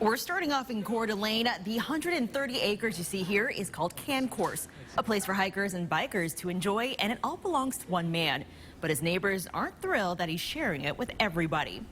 We're starting off in Coeur. The 130 acres you see here is called Cancourse, a place for hikers and bikers to enjoy, and it all belongs to one man. But his neighbors aren't thrilled that he's sharing it with everybody.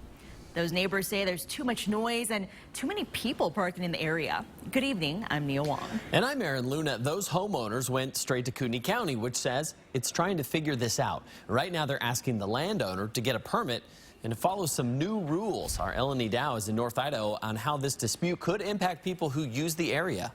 Those neighbors say there's too much noise and too many people parking in the area. Good evening, I'm Nia Wong. And I'm Aaron Luna. Those homeowners went straight to Coeur County, which says it's trying to figure this out. Right now they're asking the landowner to get a permit and to follow some new rules. Our Eleni Dow is in North Idaho on how this dispute could impact people who use the area.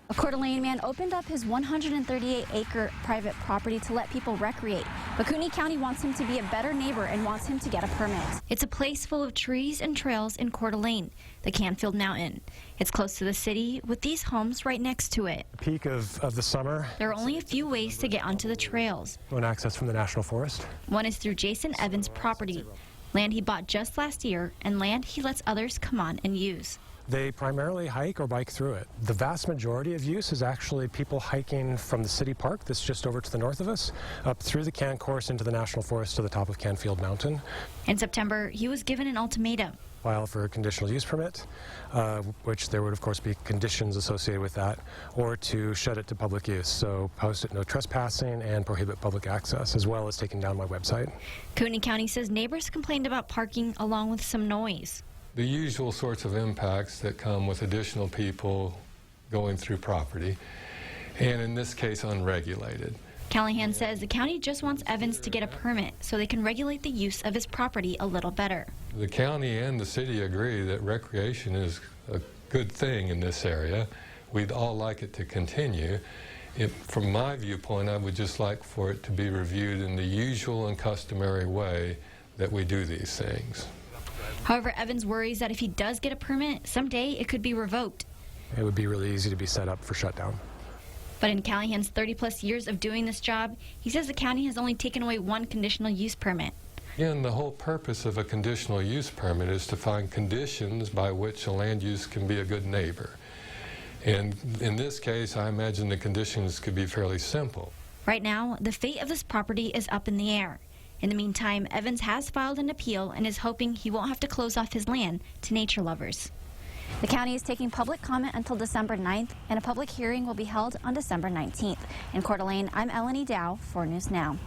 A Coeur d'Alene man opened up his 138-acre private property to let people recreate, but Coeur County wants him to be a better neighbor and wants him to get a permit. It's a place full of trees and trails in Coeur d'Alene, the Canfield Mountain. It's close to the city with these homes right next to it. Peak of the summer. There are only a few ways to get onto the trails. One access from the National Forest. One is through Jason Evans' property, land he bought just last year and land he lets others come on and use. They primarily hike or bike through it. The vast majority of use is actually people hiking from the city park that's just over to the north of us, up through the Cancourse into the National Forest to the top of Canfield Mountain. In September, he was given an ultimatum. File for a conditional use permit, which there would of course be conditions associated with that, or to shut it to public use. So post it no trespassing and prohibit public access, as well as taking down my website. Coeur County says neighbors complained about parking along with some noise. The usual sorts of impacts that come with additional people going through property, and in this case unregulated. Callahan says the county just wants Evans to get a permit so they can regulate the use of his property a little better. The county and the city agree that recreation is a good thing in this area. We'd all like it to continue. From my viewpoint, I would just like for it to be reviewed in the usual and customary way that we do these things. However, Evans worries that if he does get a permit, someday it could be revoked. It would be really easy to be set up for shutdown. But in Callahan's 30-plus years of doing this job, he says the county has only taken away one conditional use permit. Again, the whole purpose of a conditional use permit is to find conditions by which a land use can be a good neighbor. And in this case, I imagine the conditions could be fairly simple. Right now, the fate of this property is up in the air. In the meantime, Evans has filed an appeal and is hoping he won't have to close off his land to nature lovers. The county is taking public comment until December 9th, and a public hearing will be held on December 19th. In Coeur d'Alene, I'm Eleni Dow for News Now.